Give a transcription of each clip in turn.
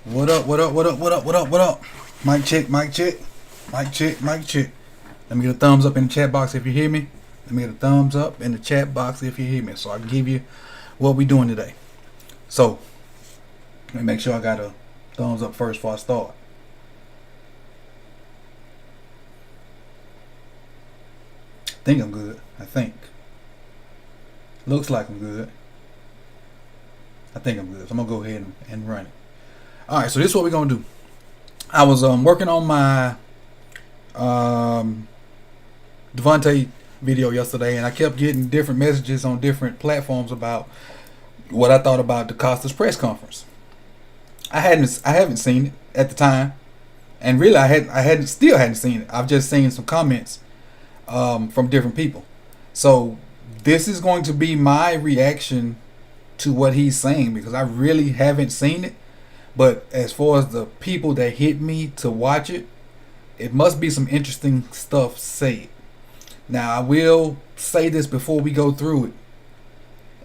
What up, what up, what up, what up, what up, what up? Mic check, mic check, mic check, mic check. Let me get a thumbs up in the chat box if you hear me. Let me get a thumbs up in the chat box if you hear me, so I can give you what we doing today. So, let me make sure I got a thumbs up first before I start. I think I'm good. I think. Looks like I'm good. I think I'm good. So I'm gonna go ahead and run it. All right. So this is what we're gonna do. I was working on my Devontae video yesterday, and I kept getting different messages on different platforms about what I thought about DeCosta's press conference. I haven't seen it at the time, and really I still hadn't seen it. I've just seen some comments from different people. So this is going to be my reaction to what he's saying, because I really haven't seen it. But as far as the people that hit me to watch it, it must be some interesting stuff said. Now I will say this before we go through it,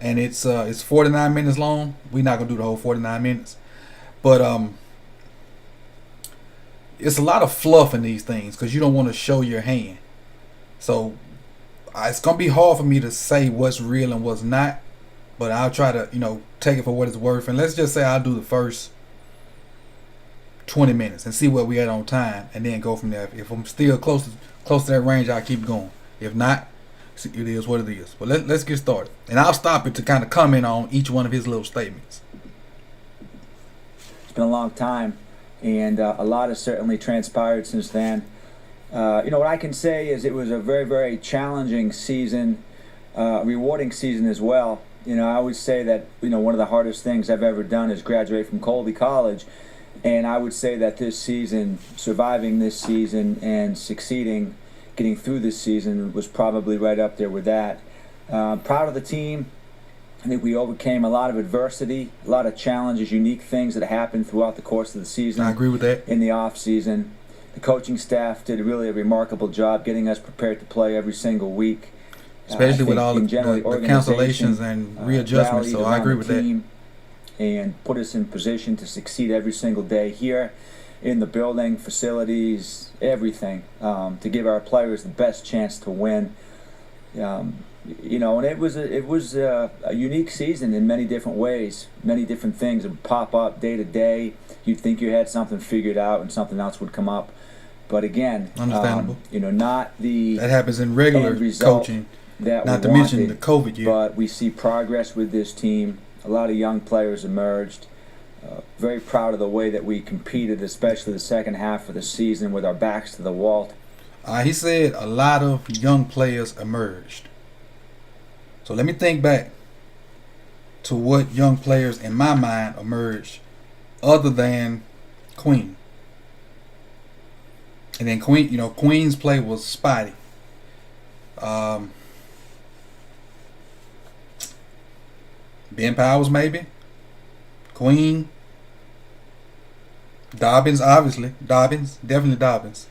and it's 49 minutes long. We're not gonna do the whole 49 minutes, but it's a lot of fluff in these things because you don't want to show your hand. So it's gonna be hard for me to say what's real and what's not, but I'll try to take it for what it's worth. And let's just say I'll do the first 20 minutes and see where we at on time, and then go from there. If I'm still close to that range, I'll keep going. If not, it is what it is. But let's get started, and I'll stop it to kind of comment on each one of his little statements. It's been a long time, and a lot has certainly transpired since then. What I can say is it was a very, very challenging season, rewarding season as well. I always say that one of the hardest things I've ever done is graduate from Colby College. And I would say that this season, surviving this season and succeeding, getting through this season, was probably right up there with that. Proud of the team. I think we overcame a lot of adversity, a lot of challenges, unique things that happened throughout the course of the season. I agree with that. In the off season, the coaching staff did really a remarkable job getting us prepared to play every single week. Especially with all the cancellations and readjustments. So I agree with that. And put us in position to succeed every single day here in the building, facilities, everything, to give our players the best chance to win. And it was a unique season in many different ways. Many different things would pop up day to day. You'd think you had something figured out, and something else would come up. But again, understandable. Not the that happens in regular coaching. Not to mention the COVID year. But we see progress with this team. A lot of young players emerged. Very proud of the way that we competed, especially the second half of the season with our backs to the wall. He said a lot of young players emerged. So let me think back to what young players in my mind emerged other than Queen. And then Queen's play was spotty. Ben Powers, maybe. Queen. Dobbins, obviously. Definitely Dobbins.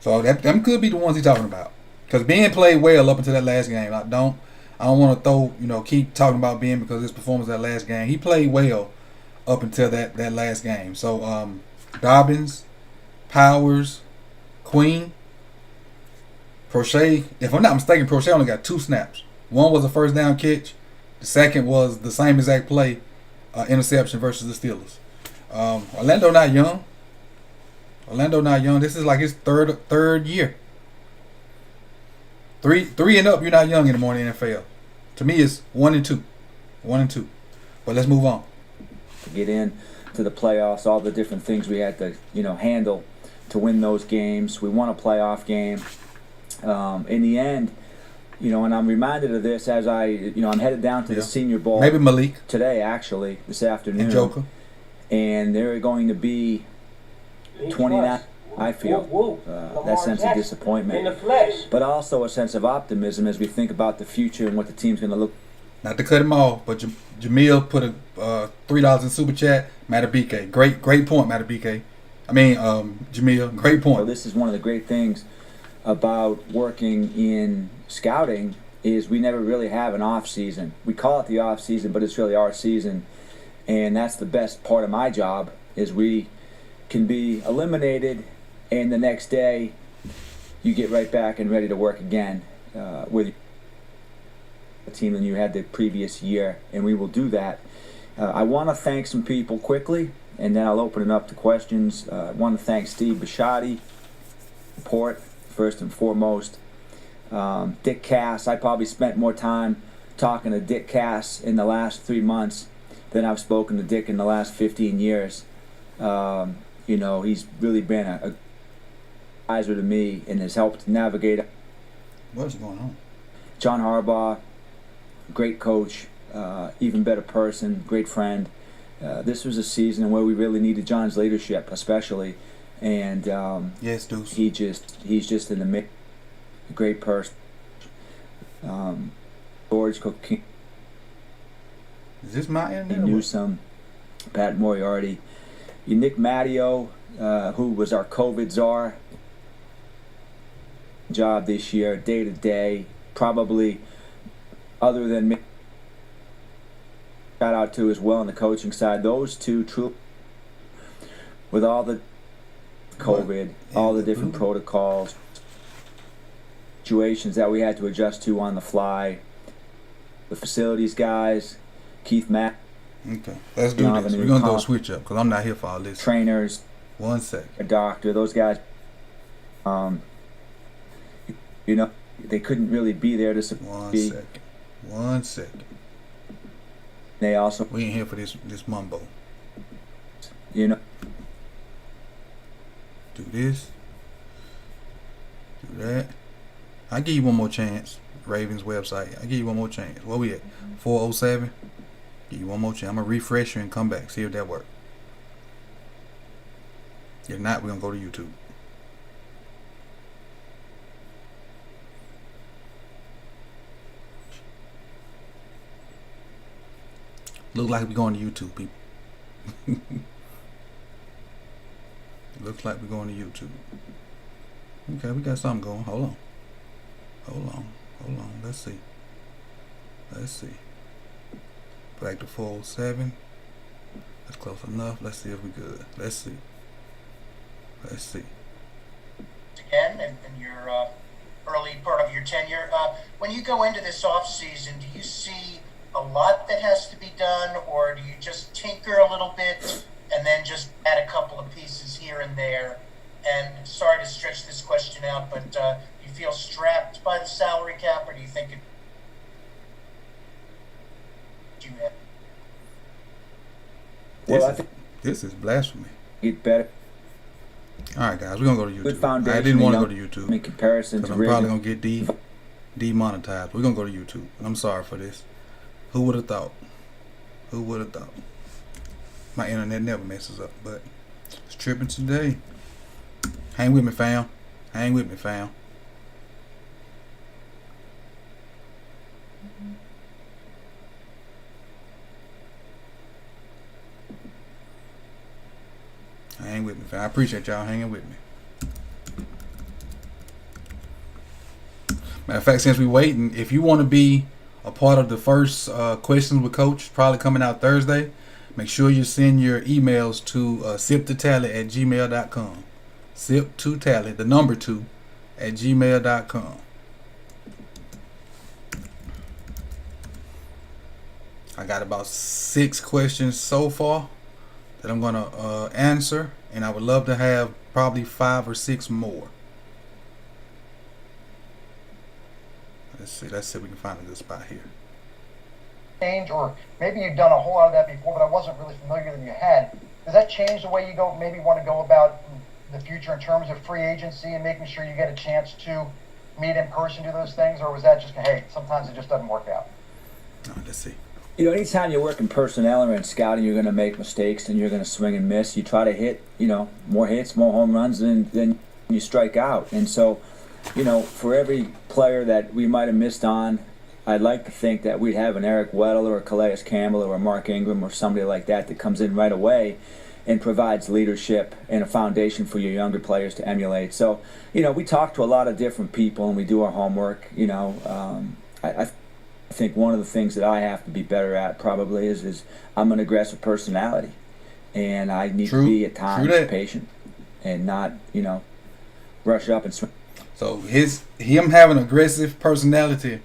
So them could be the ones he's talking about. Because Ben played well up until that last game. I don't want to keep talking about Ben because his performance that last game. He played well up until that last game. So Dobbins, Powers, Queen, Prochet. If I'm not mistaken, Prochet only got 2 snaps. One was a first down catch. The second was the same exact play, interception versus the Steelers. Orlando not young. This is like his third year. Three and up, you're not young anymore in the NFL. To me, it's 1 and 2. But let's move on. To get in to the playoffs, all the different things we had to handle to win those games. We won a playoff game. In the end. And I'm reminded of this as I'm headed down to the Senior Bowl. Maybe Malik. Today, actually, this afternoon. And Joker. And there are going to be 29, I feel, that sense of disappointment. But also a sense of optimism as we think about the future and what the team's going to look. Not to cut him off, but Jamil put a $3 in Super Chat. Matabike. Great point, Matabike. Jamil, great point. So this is one of the great things about working in scouting is we never really have an off season. We call it the off season, but it's really our season. And that's the best part of my job, is we can be eliminated, and the next day you get right back and ready to work again with the team than you had the previous year, and we will do that. I want to thank some people quickly, and then I'll open it up to questions. I want to thank Steve Bisciotti, support first and foremost. Dick Cass, I probably spent more time talking to Dick Cass in the last 3 months than I've spoken to Dick in the last 15 years. He's really been a advisor to me and has helped navigate. What's going on? John Harbaugh, great coach, even better person, great friend. This was a season where we really needed John's leadership, especially, and yes, Deuce. He's just in the mix. A great person. George Cook. Is this my internet? Newsome, Pat Moriarty, Nick Matteo, who was our COVID czar. Job this year, day to day, probably other than me. Shout out to as well on the coaching side. Those two, true, with all the COVID, all the different protocols, situations that we had to adjust to on the fly. The facilities guys, Keith Mack. Okay, let's do this. We're going to go switch up because I'm not here for all this. Trainers. 1 second. A doctor. Those guys, they couldn't really be there to support. 1 second. They also. We ain't here for this mumbo. Do this. Do that. I'll give you one more chance. Ravens website. I'll give you one more chance. Where we at? 407? Give you one more chance. I'm going to refresh you and come back. See if that works. If not, we're going to go to YouTube. Look like we're going to YouTube, people. Looks like we're going to YouTube. Okay, we got something going. Hold on. Let's see. Back to 407. That's close enough. Let's see if we're good. Let's see. Again, in your early part of your tenure, when you go into this off season, do you see a lot that has to be done, or do you just tinker a little bit and then just add a couple of pieces here and there? And sorry to stretch this question out, but do you feel strapped by the salary cap, or do you think This is blasphemy. Get better. All right, guys, we're gonna go to YouTube. Good foundation. I didn't want to go to YouTube in comparison to. I'm probably gonna get demonetized. We're gonna go to YouTube, and I'm sorry for this. Who would have thought? My internet never messes up, but it's tripping today. Hang with me, fam. I appreciate y'all hanging with me. Matter of fact, since we're waiting, if you want to be a part of the first questions with Coach, probably coming out Thursday, make sure you send your emails to sip2tally@gmail.com. Sip2tally, the number 2, @gmail.com. I got about 6 questions so far that I'm going to answer, and I would love to have probably 5 or 6 more. Let's see if we can find a good spot here. Change, or maybe you've done a whole lot of that before, but I wasn't really familiar that you had. Does that change the way you maybe want to go about the future in terms of free agency and making sure you get a chance to meet in person, do those things, or was that just, hey, sometimes it just doesn't work out? Let's see. Anytime you're working personnel or in scouting, you're going to make mistakes and you're going to swing and miss. You try to hit, more hits, more home runs than you strike out. And so, for every player that we might have missed on, I'd like to think that we'd have an Eric Weddle or a Calais Campbell or a Mark Ingram or somebody like that comes in right away and provides leadership and a foundation for your younger players to emulate. So, we talk to a lot of different people and we do our homework. I I think one of the things that I have to be better at probably is I'm an aggressive personality, and I need to be at times patient and not, rush up and swing. So him having an aggressive personality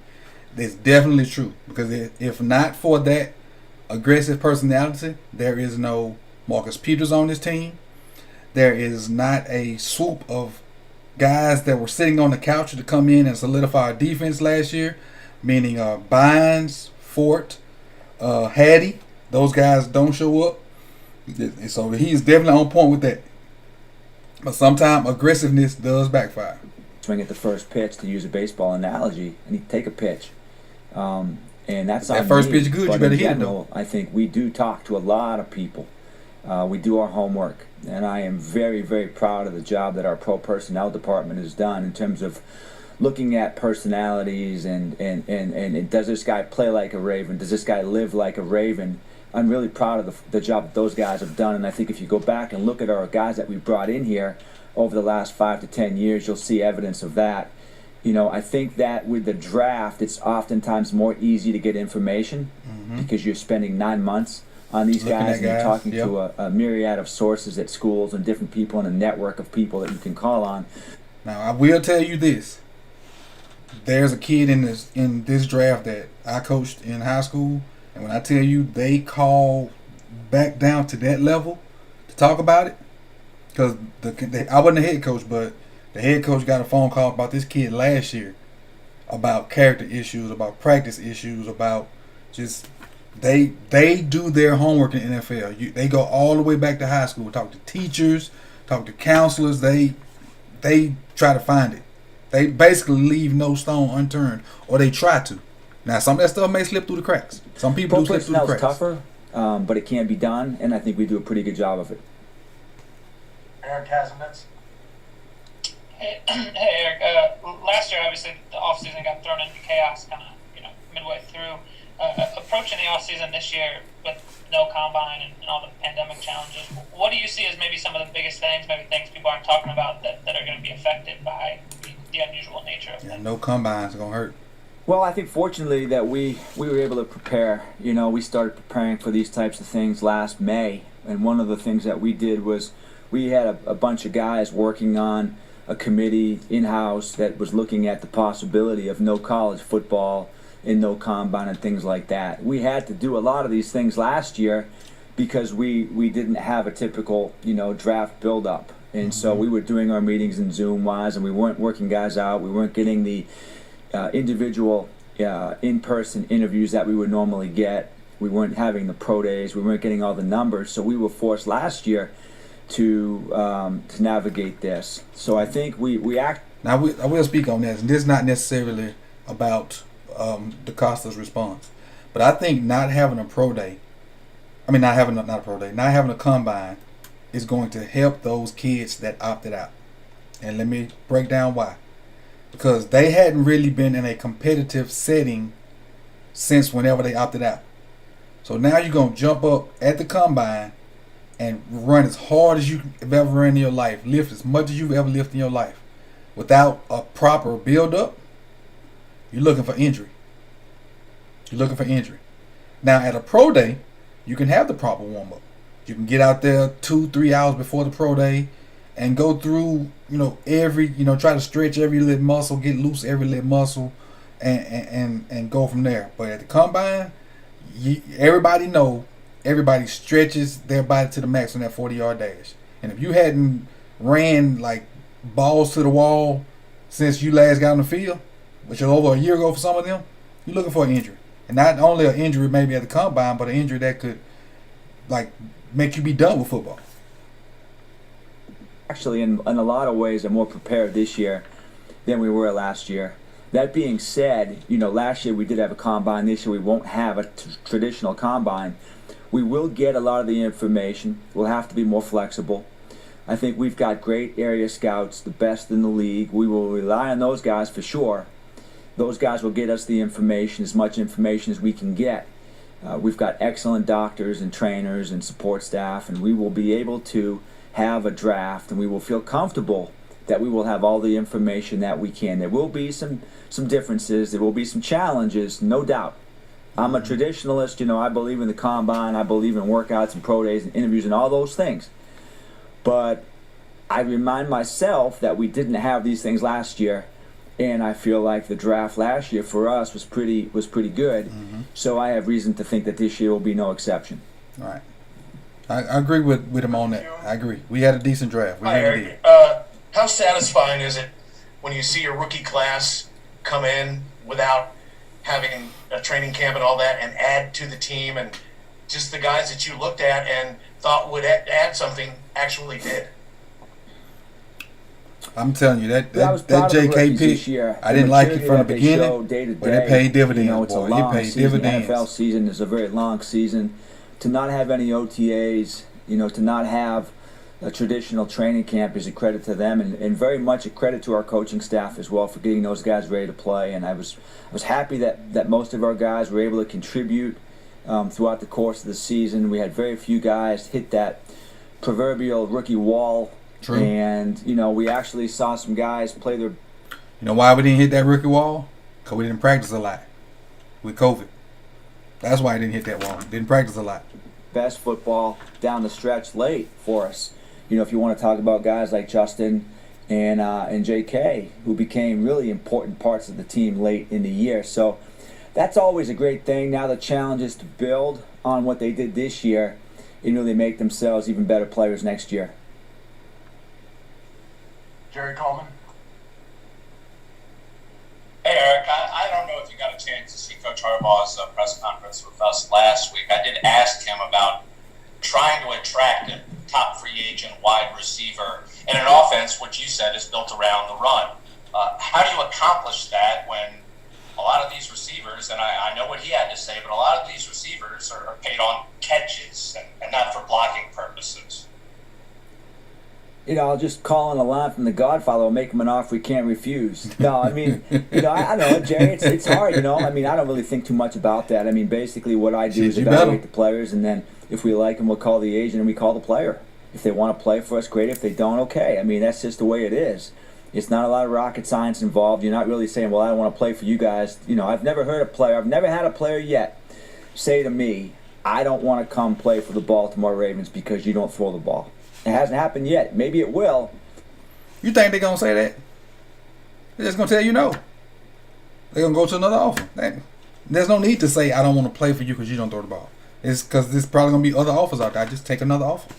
is definitely true, because if not for that aggressive personality, there is no Marcus Peters on this team. There is not a swoop of guys that were sitting on the couch to come in and solidify our defense last year, meaning Bynes, Fort, Hattie. Those guys don't show up. So he's definitely on point with that. But sometimes aggressiveness does backfire. Swing at the first pitch, to use a baseball analogy, and he'd take a pitch. And that's that first pitch good, you better hit it though. I think we do talk to a lot of people. We do our homework, and I am very, very proud of the job that our pro personnel department has done in terms of looking at personalities and does this guy play like a Raven? Does this guy live like a Raven? I'm really proud of the job that those guys have done, and I think if you go back and look at our guys that we brought in here over the last 5 to 10 years, you'll see evidence of that. I think that with the draft, it's oftentimes more easy to get information because you're spending 9 months on these guys, and you're talking to a myriad of sources at schools and different people and a network of people that you can call on. Now, I will tell you this. There's a kid in this draft that I coached in high school, and when I tell you they call back down to that level to talk about it, because I wasn't the head coach, but the head coach got a phone call about this kid last year about character issues, about practice issues, about just they do their homework in the NFL. They go all the way back to high school, talk to teachers, talk to counselors. They try to find it. They basically leave no stone unturned, or they try to. Now, some of that stuff may slip through the cracks. Some people do slip through the cracks. Tougher, but it can be done, and I think we do a pretty good job of it. Eric Hasenitz. Hey, Eric. Last year, obviously, the offseason got thrown into chaos kind of, midway through. Approaching the offseason this year with no combine and all the pandemic challenges, what do you see as maybe some of the biggest things, maybe things people aren't talking about that are going to be affected by the unusual nature of things? No combines going to hurt. Well, I think fortunately that we were able to prepare. We started preparing for these types of things last May, and one of the things that we did was we had a bunch of guys working on a committee in-house that was looking at the possibility of no college football and no combine and things like that. We had to do a lot of these things last year because we didn't have a typical draft build-up, and so we were doing our meetings in Zoom-wise, and we weren't working guys out. We weren't getting the individual in-person interviews that we would normally get. We weren't having the pro days. We weren't getting all the numbers, so we were forced last year to navigate this. So I think we act. Now I will speak on this, and this is not necessarily about DaCosta's response, but I think not having a pro day, not having a combine is going to help those kids that opted out. And let me break down why. Because they hadn't really been in a competitive setting since whenever they opted out. So now you're going to jump up at the combine and run as hard as you have ever run in your life, lift as much as you've ever lifted in your life. Without a proper build-up, you're looking for injury. Now, at a pro day, you can have the proper warm-up. You can get out there 2-3 hours before the pro day and go through, try to stretch every little muscle, get loose every little muscle, and go from there. But at the combine, everybody stretches their body to the max on that 40-yard dash. And if you hadn't ran like balls to the wall since you last got on the field, which is over a year ago for some of them, you're looking for an injury. And not only an injury maybe at the combine, but an injury that could make you be done with football. Actually, in a lot of ways, are more prepared this year than we were last year. That being said, last year we did have a combine. This year we won't have a traditional combine. We will get a lot of the information. We'll have to be more flexible. I think we've got great area scouts, the best in the league. We will rely on those guys for sure. Those guys will get us the information, as much information as we can get. We've got excellent doctors and trainers and support staff, and we will be able to have a draft, and we will feel comfortable that we will have all the information that we can. There will be some differences. There will be some challenges, no doubt. I'm a traditionalist. I believe in the combine. I believe in workouts and pro days and interviews and all those things. But I remind myself that we didn't have these things last year, and I feel like the draft last year for us was pretty good. Mm-hmm. So I have reason to think that this year will be no exception. All right. I agree with him on that. I agree. We had a decent draft. We Hi, really Eric. did. How satisfying is it when you see your rookie class come in without having a training camp and all that and add to the team, and just the guys that you looked at and thought would add something actually did? I'm telling you, that was proud of the JK rookies pick, this year. I didn't like it maturity from the that they beginning, show day to but it day. paid dividends, It's a boy. long It paid season. dividends. The NFL season is a very long season. To not have any OTAs, to not have a traditional training camp is a credit to them, and very much a credit to our coaching staff as well for getting those guys ready to play. And I was happy that most of our guys were able to contribute throughout the course of the season. We had very few guys hit that proverbial rookie wall. True. And, we actually saw some guys play their... You know why we didn't hit that rookie wall? Because we didn't practice a lot with COVID. That's why I didn't hit that wall. Didn't practice a lot. best football down the stretch late for us. If you want to talk about guys like Justin and JK, who became really important parts of the team late in the year. So that's always a great thing. Now the challenge is to build on what they did this year and really make themselves even better players next year. Jerry Coleman. Hey, Eric, I don't know if you got a chance to see Coach Harbaugh's press conference with us last week. I did ask him about trying to attract a top free agent wide receiver in an offense which you said is built around the run. How do you accomplish that when a lot of these receivers, and I know what he had to say, but a lot of these receivers are paid on catches and not for blocking purposes? I'll just call on a line from The Godfather and make him an offer he can't refuse. No, I mean, I know, Jerry, it's hard, I mean, I don't really think too much about that. I mean, basically what I do is evaluate the players, and then if we like them, we'll call the agent and we call the player. If they want to play for us, great. If they don't, okay. I mean, that's just the way it is. It's not a lot of rocket science involved. You're not really saying, well, I don't want to play for you guys. I've never had a player yet say to me, I don't want to come play for the Baltimore Ravens because you don't throw the ball. It hasn't happened yet. Maybe it will. You think they're going to say that? They're just going to tell you no. They're going to go to another offer. There's no need to say, I don't want to play for you because you don't throw the ball. It's because there's probably going to be other offers out there. Just take another offer.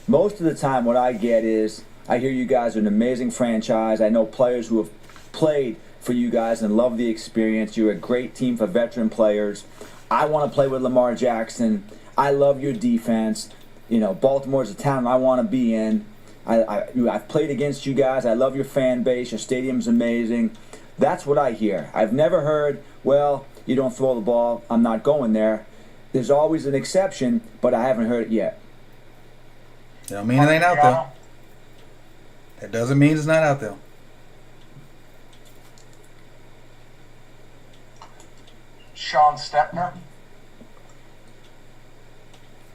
Most of the time what I get is, I hear you guys are an amazing franchise. I know players who have played for you guys and love the experience. You're a great team for veteran players. I want to play with Lamar Jackson. I love your defense. Baltimore's a town I want to be in. I've played against you guys. I love your fan base. Your stadium's amazing. That's what I hear. I've never heard, well, you don't throw the ball, I'm not going there. There's always an exception, but I haven't heard it yet. Don't mean it ain't out there. That doesn't mean it's not out there. Sean Stepner.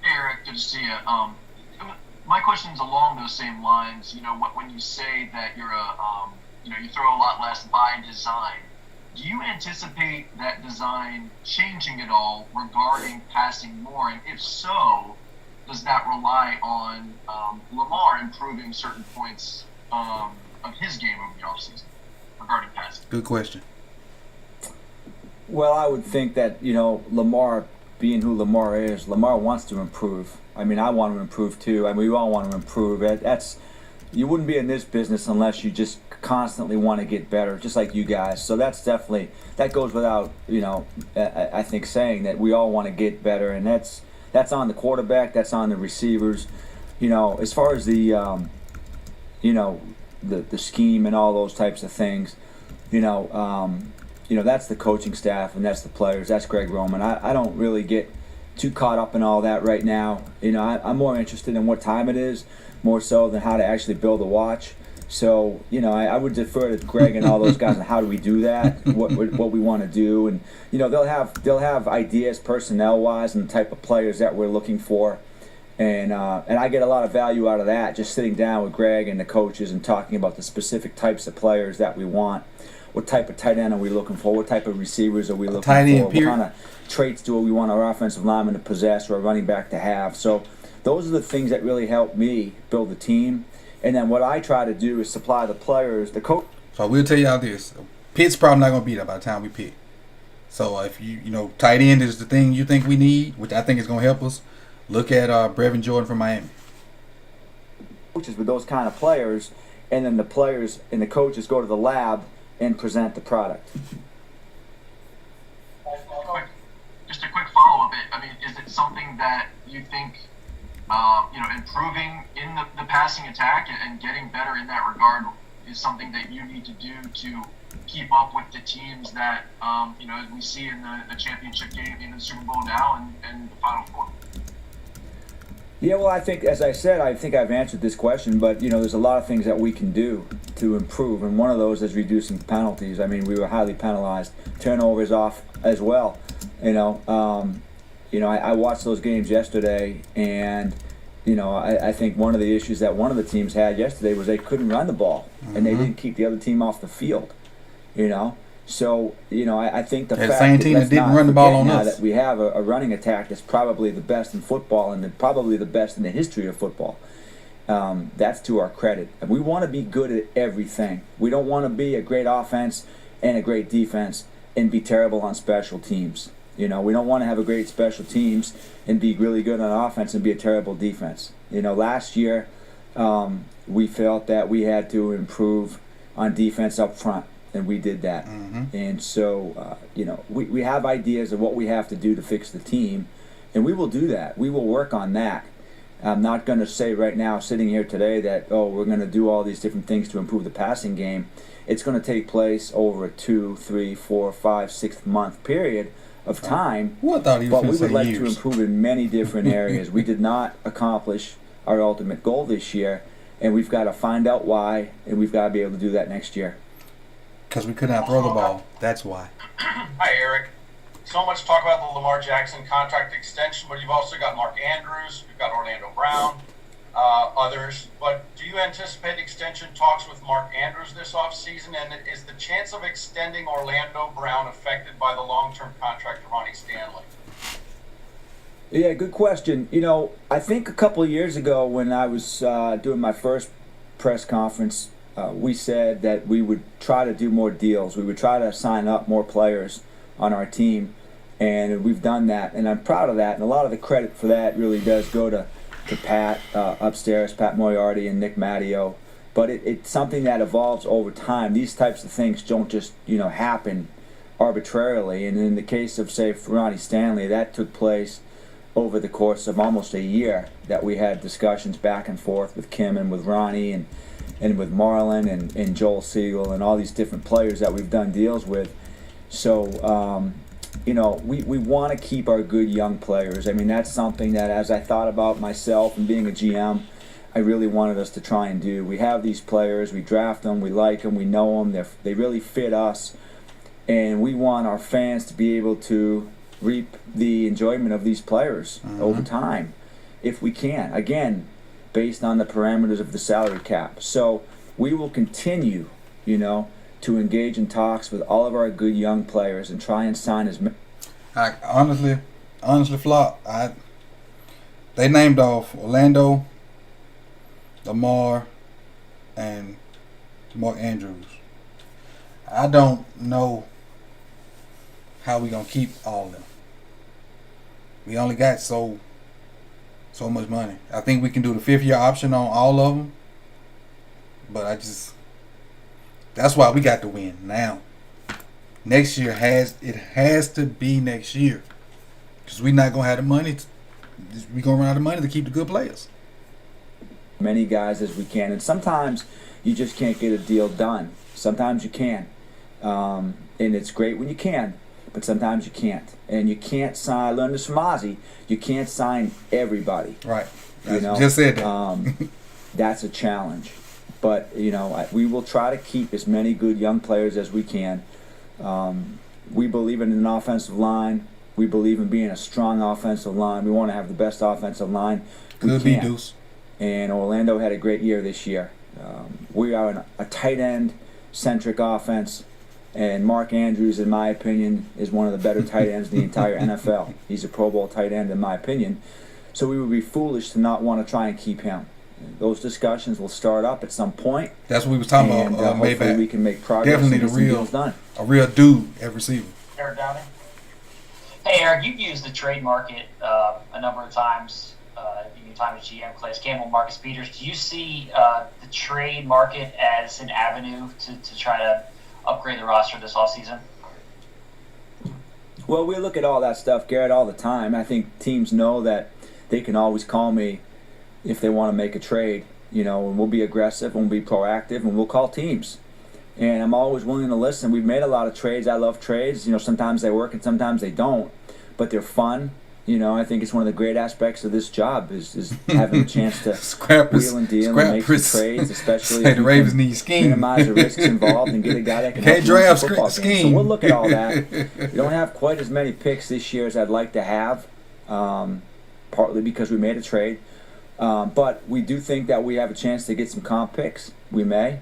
Hey, Eric, good to see you. My question's along those same lines. When you say that you're you throw a lot less by design, do you anticipate that design changing at all regarding passing more? And if so, does that rely on Lamar improving certain points of his game over the offseason regarding passing? Good question. Well, I would think that, Lamar, being who Lamar is, Lamar wants to improve. I mean, I want to improve too. I mean, we all want to improve. You wouldn't be in this business unless you just constantly want to get better, just like you guys. So that goes without, I think saying that we all want to get better, and that's on the quarterback, that's on the receivers. As far as the scheme and all those types of things, that's the coaching staff and that's the players. That's Greg Roman. I don't really get too caught up in all that right now. I'm more interested in what time it is, more so than how to actually build a watch. So, I would defer to Greg and all those guys on how do we do that, what we want to do, and they'll have ideas personnel wise and the type of players that we're looking for. And I get a lot of value out of that, just sitting down with Greg and the coaches and talking about the specific types of players that we want. What type of tight end are we looking for? What type of receivers are we looking tight end, for? period. What kind of traits do we want our offensive lineman to possess or a running back to have? So those are the things that really help me build the team. And then what I try to do is supply the players, the coach. So I will tell y'all this: Pitt's probably not gonna be there by the time we pick. So if tight end is the thing you think we need, which I think is gonna help us. Look at Brevin Jordan from Miami. Coaches with those kind of players, and then the players and the coaches go to the lab and present the product. Just a quick follow-up. I mean, is it something that you think, improving in the passing attack and getting better in that regard is something that you need to do to keep up with the teams that, we see in the championship game, in the Super Bowl now and the Final Four? Yeah, well, I think, as I said, I think I've answered this question, but, there's a lot of things that we can do to improve, and one of those is reducing penalties. I mean, we were highly penalized. Turnovers off as well. I watched those games yesterday, and, I think one of the issues that one of the teams had yesterday was they couldn't run the ball, and they didn't keep the other team off the field, So, I think the That fact same that team let's that didn't not run the ball forget on now us. that we have a running attack that's probably the best in football and probably the best in the history of football. That's to our credit. And we want to be good at everything. We don't want to be a great offense and a great defense and be terrible on special teams. We don't want to have a great special teams and be really good on offense and be a terrible defense. Last year we felt that we had to improve on defense up front, and we did that. And so, we have ideas of what we have to do to fix the team, and we will do that. We will work on that. I'm not going to say right now, sitting here today, that, we're going to do all these different things to improve the passing game. It's going to take place over a 2, 3, 4, 5, 6 month period of time. Who I thought he was But we gonna would say like years. to improve in many different areas. We did not accomplish our ultimate goal this year, and we've got to find out why, and we've got to be able to do that next year. Because we could not throw the ball. That's why. Hi, Eric. So much talk about the Lamar Jackson contract extension, but you've also got Mark Andrews, you've got Orlando Brown, others. But do you anticipate extension talks with Mark Andrews this offseason? And is the chance of extending Orlando Brown affected by the long-term contract of Ronnie Stanley? Yeah, good question. I think a couple of years ago when I was doing my first press conference, we said that we would try to do more deals. We would try to sign up more players on our team, and we've done that, and I'm proud of that. And a lot of the credit for that really does go to Pat upstairs, Pat Moriarty and Nick Matteo. But it's something that evolves over time. These types of things don't just happen arbitrarily. And in the case of, say, Ronnie Stanley, that took place over the course of almost a year, that we had discussions back and forth with Kim and with Ronnie and with Marlon and Joel Siegel and all these different players that we've done deals with. So, we want to keep our good young players. I mean, that's something that, as I thought about myself and being a GM, I really wanted us to try and do. We have these players, we draft them, we like them, we know them, they really fit us, and we want our fans to be able to reap the enjoyment of these players over time, if we can. Again, based on the parameters of the salary cap. So we will continue, to engage in talks with all of our good young players and try and sign as many. Honestly, Flop, they named off Orlando, Lamar, and Mark Andrews. I don't know how we gonna keep all of them. We only got so much money. I think we can do the 5-year option on all of them, but that's why we got to win now. Next year has to be next year, because we're not gonna have the money. We're gonna run out of money to keep the good players. Many guys as we can, and sometimes you just can't get a deal done. Sometimes you can, and it's great when you can, but sometimes you can't. And you can't sign. I learned this from Ozzie. You can't sign everybody. Right. Just said that. That's a challenge. But we will try to keep as many good young players as we can. We believe in an offensive line. We believe in being a strong offensive line. We want to have the best offensive line Could be Deuce. And Orlando had a great year this year. We are a tight end centric offense, and Mark Andrews, in my opinion, is one of the better tight ends in the entire NFL. He's a Pro Bowl tight end, in my opinion. So we would be foolish to not want to try and keep him. Those discussions will start up at some point. That's what we was talking about. Hopefully we can make progress. Definitely a real dude at receiver. Eric Downey. Hey Eric, you've used the trade market a number of times. In your time as GM, Calais Campbell, Marcus Peters. Do you see the trade market as an avenue to try to upgrade the roster this offseason? Well, we look at all that stuff, Garrett, all the time. I think teams know that they can always call me if they want to make a trade, and we'll be aggressive and we'll be proactive and we'll call teams. And I'm always willing to listen. We've made a lot of trades. I love trades. Sometimes they work and sometimes they don't, but they're fun. I think it's one of the great aspects of this job is having a chance to wheel and deal and make some trades, especially if the Ravens need scheme. Minimize the risks involved and get a guy that can can't help draft the football game. scheme. So we'll look at all that. We don't have quite as many picks this year as I'd like to have, partly because we made a trade. But we do think that we have a chance to get some comp picks. We may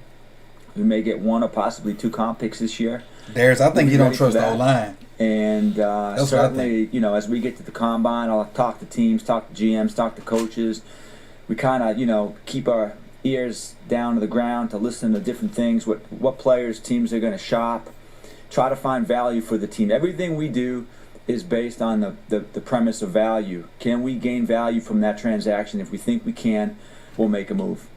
get one or possibly two comp picks this year. I think you don't trust the O-line. And certainly, as we get to the combine, I'll talk to teams, talk to GMs, talk to coaches. We kind of, keep our ears down to the ground to listen to different things, what players, teams are going to shop, try to find value for the team. Everything we do is based on the premise of value. Can we gain value from that transaction? If we think we can, we'll make a move.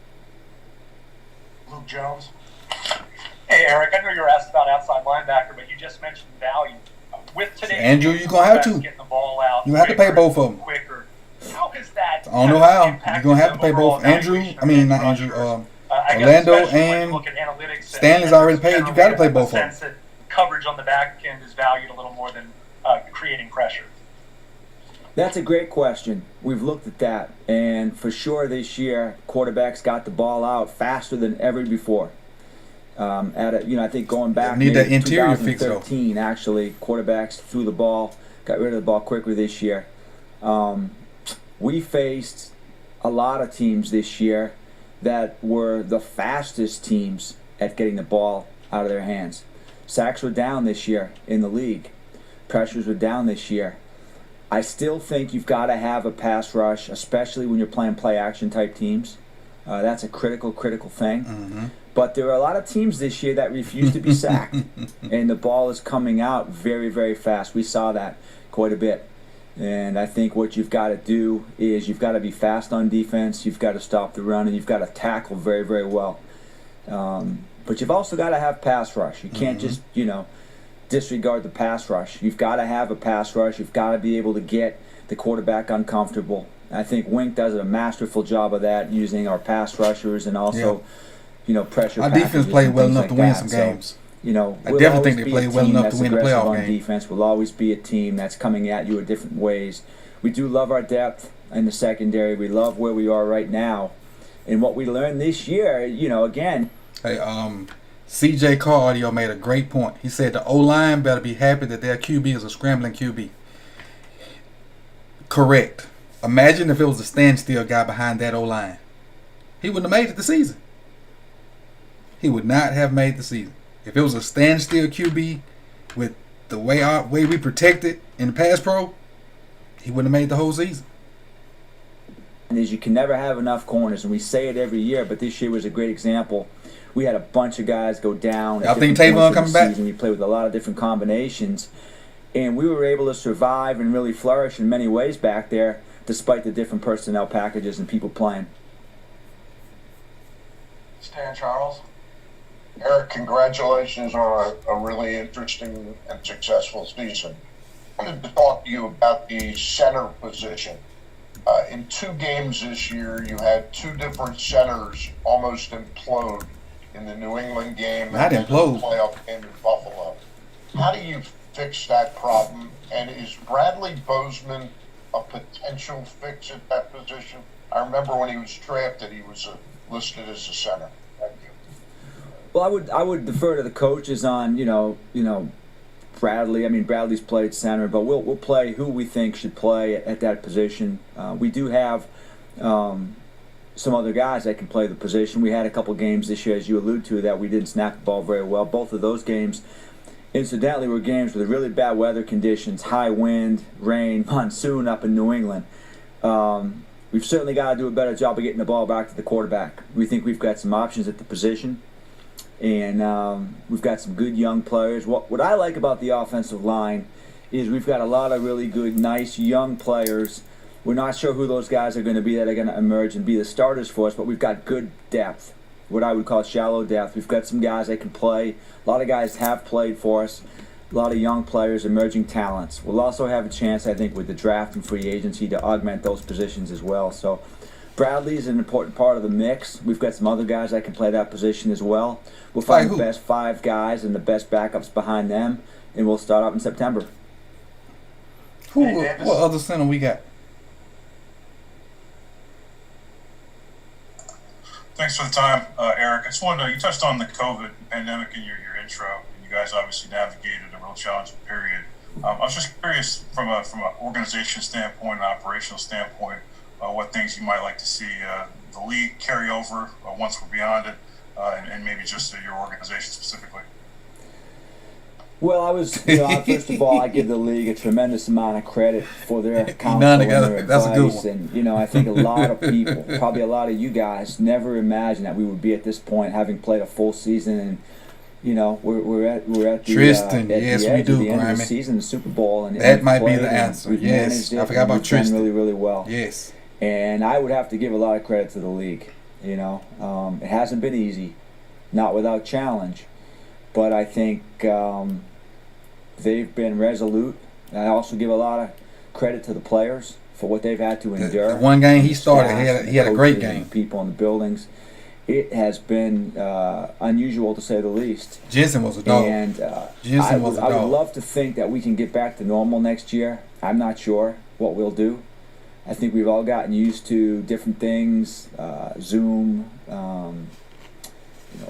Luke Jones. Hey, Eric, I know you were asked about outside linebacker, but you just mentioned value. With today's Andrew, you're going to have to. Getting the ball out you have to pay both of them. Quicker. How is that? I don't know how. You're going to have to pay both. Orlando and Stanley's already paid. You got to play both of them. Sense that coverage on the back end is valued a little more than creating pressure. That's a great question. We've looked at that, and for sure this year, quarterbacks got the ball out faster than ever before. I think going back need that interior 2013, fix, actually, quarterbacks threw the ball, got rid of the ball quicker this year. We faced a lot of teams this year that were the fastest teams at getting the ball out of their hands. Sacks were down this year in the league. Pressures were down this year. I still think you've got to have a pass rush, especially when you're playing play-action type teams. That's a critical thing. Mm-hmm. But there are a lot of teams this year that refuse to be sacked, and the ball is coming out very, very fast. We saw that quite a bit. And I think what you've got to do is you've got to be fast on defense, you've got to stop the run, and you've got to tackle very, very well. But you've also got to have pass rush. You can't just, disregard the pass rush. You've got to have a pass rush. You've got to be able to get the quarterback uncomfortable. I think Wink does a masterful job of that, using our pass rushers and also... pressure. Our defense played well enough to win some games. We'll I definitely think they played well enough to win the playoff game. Defense will always be a team that's coming at you in different ways. We do love our depth in the secondary. We love where we are right now, and what we learned this year. Again. Hey, CJ Carr audio made a great point. He said the O-line better be happy that their QB is a scrambling QB. Correct. Imagine if it was a standstill guy behind that O-line. He wouldn't have made it the season. He would not have made the season. If it was a standstill QB with the way we protect it in the pass pro, he wouldn't have made the whole season. And you can never have enough corners, and we say it every year, but this year was a great example. We had a bunch of guys go down. I think Tavon coming back. We played with a lot of different combinations, and we were able to survive and really flourish in many ways back there, despite the different personnel packages and people playing. Stan Charles. Eric, congratulations on a really interesting and successful season. I wanted to talk to you about the center position. In 2 games this year, you had 2 different centers almost implode in the New England game and the playoff game in Buffalo. How do you fix that problem? And is Bradley Bozeman a potential fix at that position? I remember when he was drafted, he was listed as a center. Thank you. Well, I would defer to the coaches on Bradley. I mean, Bradley's played center, but we'll play who we think should play at that position. We do have some other guys that can play the position. We had a couple games this year, as you allude to, that we didn't snap the ball very well. Both of those games, incidentally, were games with really bad weather conditions, high wind, rain, monsoon up in New England. We've certainly got to do a better job of getting the ball back to the quarterback. We think we've got some options at the position, and we've got some good young players. What I like about the offensive line is we've got a lot of really good, nice young players. We're not sure who those guys are going to be that are going to emerge and be the starters for us, but we've got good depth, what I would call shallow depth. We've got some guys that can play. A lot of guys have played for us. A lot of young players, emerging talents. We'll also have a chance, I think, with the draft and free agency to augment those positions as well. So Bradley's an important part of the mix. We've got some other guys that can play that position as well. We'll find the best 5 guys and the best backups behind them, and we'll start out in September. What other center we got? Thanks for the time, Eric. I just wanted to, you touched on the COVID pandemic in your intro, and you guys obviously navigated a real challenging period. I was just curious from an organization standpoint, an operational standpoint, what things you might like to see the league carry over once we're beyond it, and maybe just your organization specifically. Well, first of all, I give the league a tremendous amount of credit for their counsel and their advice. And, I think a lot of people, probably a lot of you guys, never imagined that we would be at this point having played a full season. And, we're at the, Tristan, yes, the edge we do, of the end of the Grammy. season, the Super Bowl. And that might be the answer. Yes, I forgot about Tristan. Done really, really well. Yes. And I would have to give a lot of credit to the league. It hasn't been easy, not without challenge. But I think they've been resolute. I also give a lot of credit to the players for what they've had to endure. The one game he started, he had a great game. People in the buildings. It has been unusual, to say the least. Jensen was a dog. And I would love to think that we can get back to normal next year. I'm not sure what we'll do. I think we've all gotten used to different things, Zoom,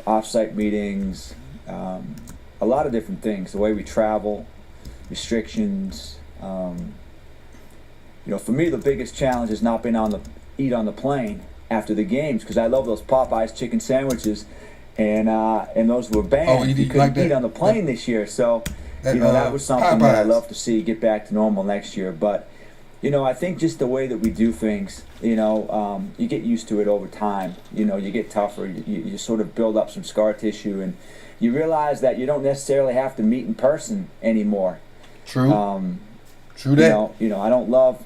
off-site meetings, a lot of different things, the way we travel, restrictions. For me, the biggest challenge has not been eat on the plane after the games, because I love those Popeyes chicken sandwiches, and those were banned. You couldn't eat on the plane this year, so that was something that I'd love to see get back to normal next year. But I think just the way that we do things, you get used to it over time. You get tougher. You sort of build up some scar tissue, and you realize that you don't necessarily have to meet in person anymore. True. True that. I don't love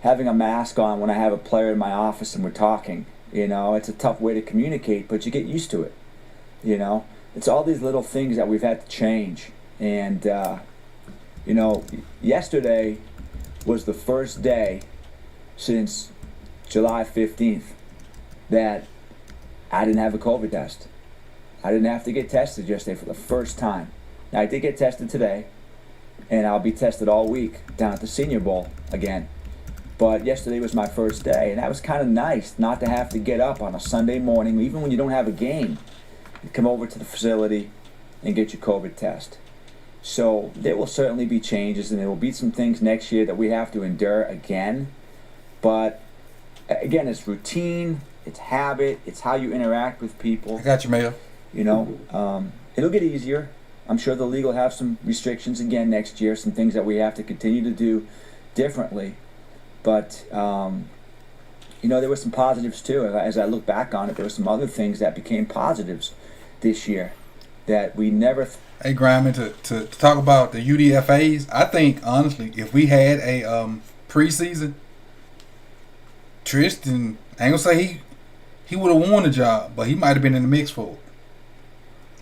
having a mask on when I have a player in my office and we're talking. It's a tough way to communicate, but you get used to it. It's all these little things that we've had to change. And, yesterday was the first day since July 15th that I didn't have a COVID test. I didn't have to get tested yesterday for the first time. Now, I did get tested today, and I'll be tested all week down at the Senior Bowl again. But yesterday was my first day, and that was kind of nice not to have to get up on a Sunday morning, even when you don't have a game, you come over to the facility and get your COVID test. So there will certainly be changes, and there will be some things next year that we have to endure again. But again, it's routine, it's habit, it's how you interact with people. I got you, Mayo. It'll get easier. I'm sure the league will have some restrictions again next year, some things that we have to continue to do differently. But, there were some positives too. As I look back on it, there were some other things that became positives this year that we never... Hey, Grimey, to talk about the UDFAs, I think, honestly, if we had a preseason, Tristan, I ain't gonna say he would have won the job, but he might have been in the mix for it.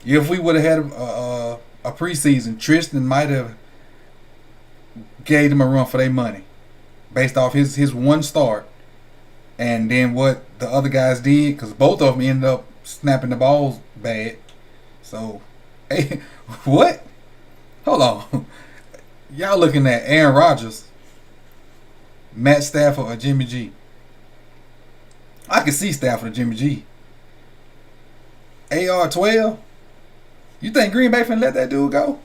If we would have had a preseason, Tristan might have gave them a run for their money based off his one start, and then what the other guys did, because both of them ended up snapping the balls bad. So, hey, what? Hold on. Y'all looking at Aaron Rodgers, Matt Stafford, or Jimmy G? I can see Stafford or Jimmy G. AR-12? You think Green Bay finna let that dude go?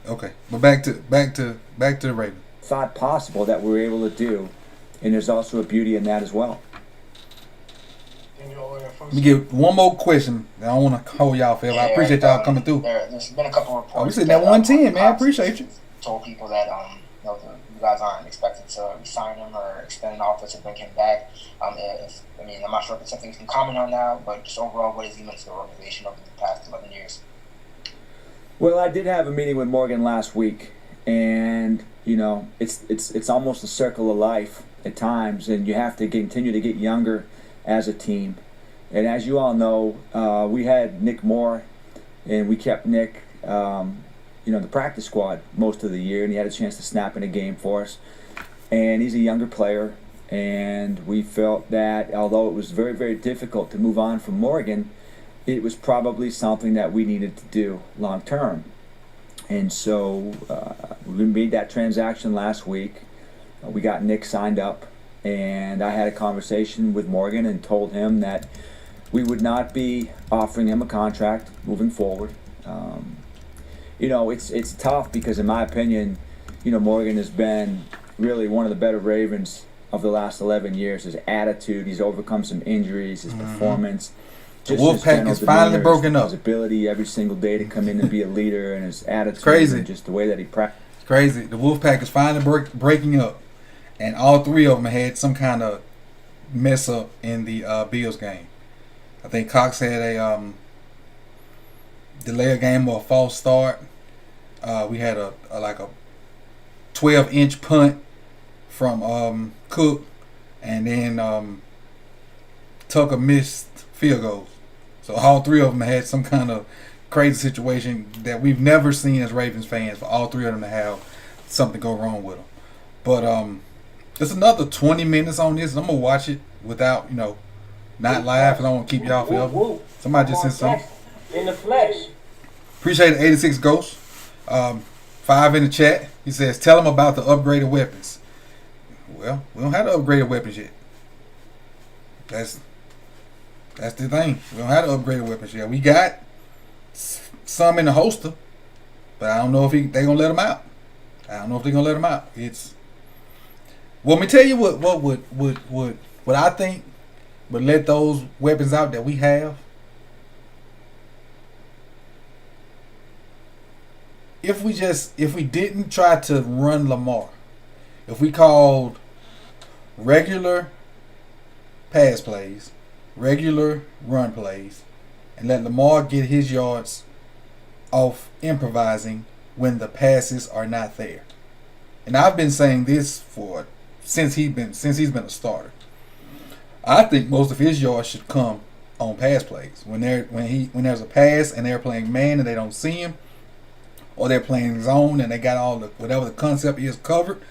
Okay, but back to the Ravens. Thought possible that we were able to do and there's also a beauty in that as well. Let me get one more question. I don't want to hold y'all forever. I appreciate y'all coming through. There's been a couple of reports. Oh, we sitting at 110, man. I appreciate you. Told people that you guys aren't expected to sign him or extend an offer to bring him back. I'm not sure if it's something you can comment on now, but just overall, what has he meant to the organization over the past 11 years? Well, I did have a meeting with Morgan last week, and it's almost a circle of life at times, and you have to continue to get younger as a team. And as you all know, we had Nick Moore, and we kept Nick, the practice squad most of the year, and he had a chance to snap in a game for us. And he's a younger player, and we felt that although it was very, very difficult to move on from Morgan, it was probably something that we needed to do long term. And so we made that transaction last week. We got Nick signed up, and I had a conversation with Morgan and told him that we would not be offering him a contract moving forward. It's tough because, in my opinion, Morgan has been really one of the better Ravens of the last 11 years. His attitude, he's overcome some injuries, his performance. The Wolfpack is finally broken up. His ability every single day to come in and be a leader, and his attitude, crazy. And just the way that he practices. It's crazy. The Wolfpack is finally breaking up, and all three of them had some kind of mess up in the Bills game. I think Cox had a delay a game or a false start. We had a 12-inch punt from Cook, and then Tucker missed field goals. So all three of them had some kind of crazy situation that we've never seen as Ravens fans, for all three of them to have something go wrong with them. But there's another 20 minutes on this. I'm going to watch it without, not live, because I don't want to keep y'all forever. Somebody just sent something. In the flesh. Appreciate it, 86 Ghost. 5 in the chat. He says, tell them about the upgraded weapons. Well, we don't have the upgraded weapons yet. That's the thing. We don't have the upgraded weapons yet. We got some in the holster, but I don't know if they're going to let them out. I don't know if they're going to let them out. Well, let me tell you what I think would let those weapons out that we have. If we didn't try to run Lamar, if we called regular pass plays, regular run plays, and let Lamar get his yards off improvising when the passes are not there. And I've been saying this since he's been a starter. I think most of his yards should come on pass plays. When there's a pass and they're playing man and they don't see him, or they're playing zone and they got all the whatever the concept is covered,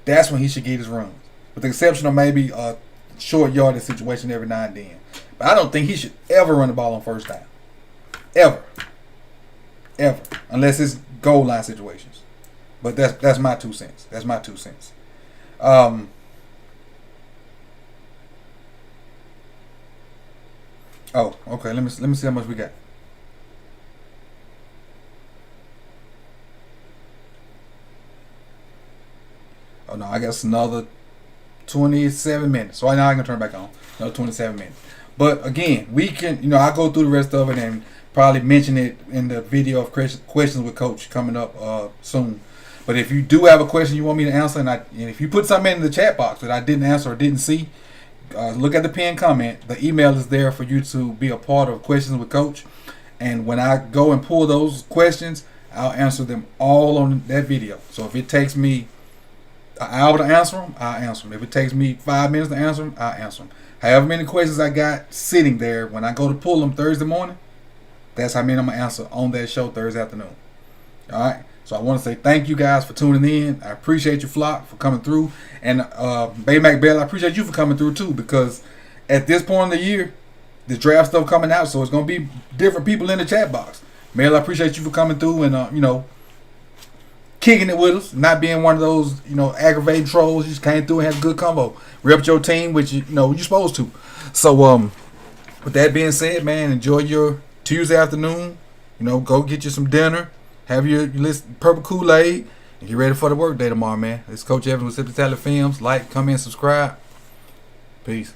that's when he should get his runs. With the exception of maybe a short yardage situation every now and then. But I don't think he should ever run the ball on first down. Ever. Unless it's goal line situations. But that's my 2 cents. That's my 2 cents. Oh, okay. Let me see how much we got. Oh no, I guess another 27 minutes. So now I can turn it back on. Another 27 minutes. But again, we can, I'll go through the rest of it and probably mention it in the video of questions with Coach coming up soon. But if you do have a question you want me to answer, and if you put something in the chat box that I didn't answer or didn't see, look at the pinned comment. The email is there for you to be a part of Questions with Coach. And when I go and pull those questions, I'll answer them all on that video. So if it takes me an hour to answer them, I'll answer them. If it takes me 5 minutes to answer them, I'll answer them. However many questions I got sitting there when I go to pull them Thursday morning, that's how many I'm going to answer on that show Thursday afternoon. All right? So I want to say thank you guys for tuning in. I appreciate you, Flock, for coming through. And Baymac Bell, I appreciate you for coming through too, because at this point in the year, the draft stuff coming out, so it's going to be different people in the chat box. Mel, I appreciate you for coming through and, kicking it with us, not being one of those, aggravating trolls. You just came through and had a good combo. Rep your team, which, you're supposed to. So, with that being said, man, enjoy your Tuesday afternoon. Go get you some dinner. Have your Purple Kool-Aid. Get ready for the work day tomorrow, man. It's Coach Evans with Simply Talent Films. Like, comment, subscribe. Peace.